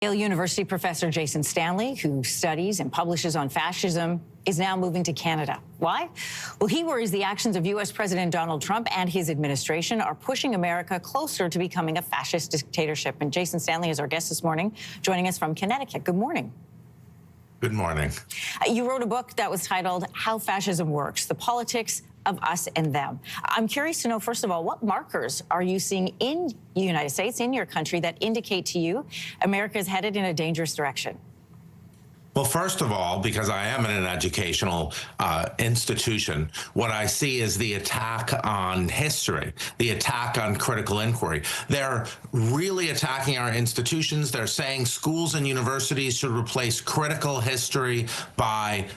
Yale University professor Jason Stanley, who studies and publishes on fascism, is now moving to Canada. Why? Well, he worries the actions of U.S. President Donald Trump and his administration are pushing America closer to becoming a fascist dictatorship. And Jason Stanley is our guest this morning, joining us from Connecticut. Good morning. Good morning. You wrote a book that was titled How Fascism Works, The Politics of Us and Them. I'm curious to know, first of all, what markers are you seeing in the United States, in your country, that indicate to you America is headed in a dangerous direction? Well, first of all, because I am in an educational institution, what I see is the attack on history, the attack on critical inquiry. They're really attacking our institutions. They're saying schools and universities should replace critical history by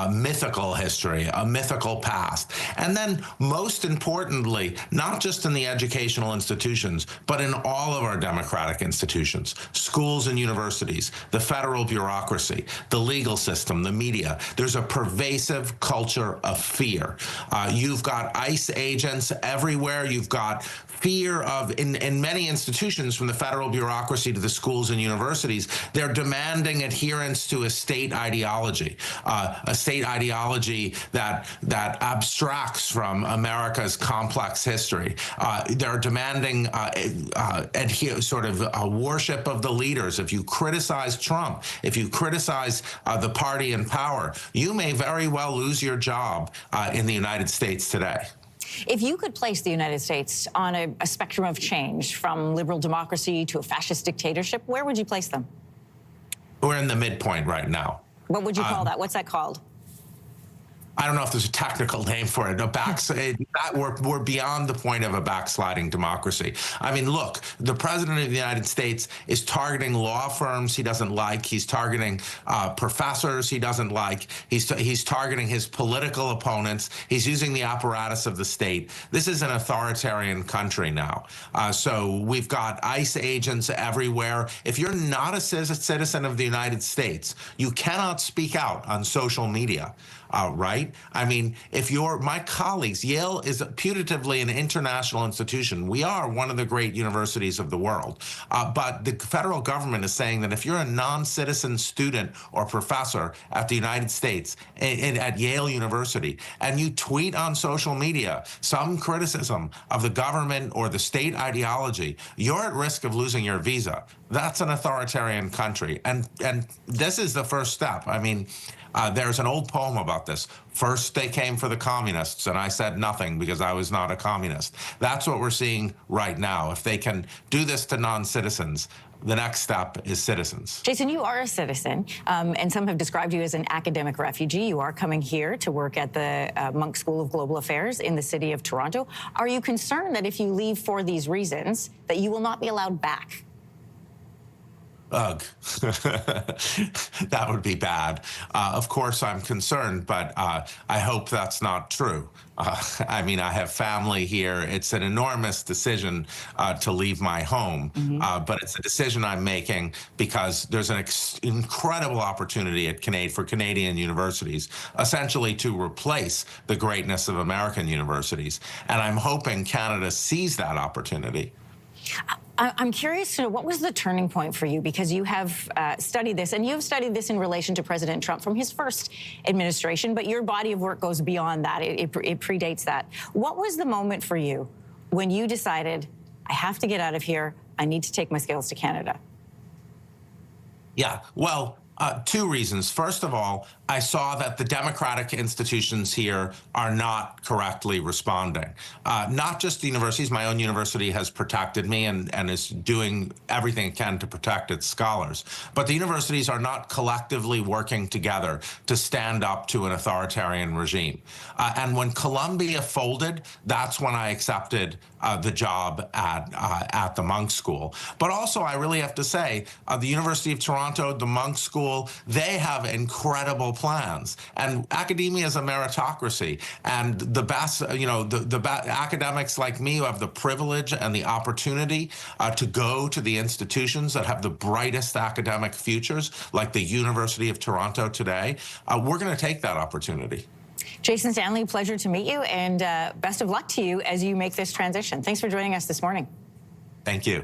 mythical history, a mythical past. And then, most importantly, not just in the educational institutions, but in all of our democratic institutions, schools and universities, the federal bureaucracy, the legal system, the media. There's a pervasive culture of fear. You've got ICE agents everywhere. You've got fear of, in many institutions, from the federal bureaucracy to the schools and universities, they're demanding adherence to a state ideology that abstracts from America's complex history. They're demanding sort of a worship of the leaders. If you criticize Trump, if you criticize the party in power, you may very well lose your job in the United States today. If you could place the United States on a spectrum of change, from liberal democracy to a fascist dictatorship, where would you place them? We're in the midpoint right now. What would you call that? What's that called? I don't know if there's a technical name for it. We're beyond the point of a backsliding democracy. I mean, look, the president of the United States is targeting law firms he doesn't like. He's targeting professors he doesn't like. He's targeting his political opponents. He's using the apparatus of the state. This is an authoritarian country now. So we've got ICE agents everywhere. If you're not a citizen of the United States, you cannot speak out on social media. Right? I mean, if my colleagues, Yale is putatively an international institution. We are one of the great universities of the world. But the federal government is saying that if you're a non-citizen student or professor at the United States, at Yale University, and you tweet on social media some criticism of the government or the state ideology, you're at risk of losing your visa. That's an authoritarian country. And this is the first step. I mean, there's an old poem about this. First, they came for the communists, and I said nothing because I was not a communist. That's what we're seeing right now. If they can do this to non-citizens, the next step is citizens. Jason, you are a citizen, and some have described you as an academic refugee. You are coming here to work at the Munk School of Global Affairs in the city of Toronto. Are you concerned that if you leave for these reasons, that you will not be allowed back? Ugh, that would be bad. Of course, I'm concerned, but I hope that's not true. I mean, I have family here. It's an enormous decision to leave my home, but it's a decision I'm making because there's an incredible opportunity for Canadian universities, essentially to replace the greatness of American universities. And I'm hoping Canada sees that opportunity. I'm curious to know, what was the turning point for you? Because you have studied this, and you have studied this in relation to President Trump from his first administration, but your body of work goes beyond that. It predates that. What was the moment for you when you decided, I have to get out of here, I need to take my skills to Canada? Yeah, well, two reasons. First of all, I saw that the democratic institutions here are not correctly responding. Not just the universities. My own university has protected me and is doing everything it can to protect its scholars. But the universities are not collectively working together to stand up to an authoritarian regime. And when Columbia folded, that's when I accepted the job at the Munk School. But also, I really have to say, the University of Toronto, the Munk School, they have incredible plans. And academia is a meritocracy. And the best, academics like me who have the privilege and the opportunity to go to the institutions that have the brightest academic futures, like the University of Toronto today, we're going to take that opportunity. Jason Stanley, pleasure to meet you, and best of luck to you as you make this transition. Thanks for joining us this morning. Thank you.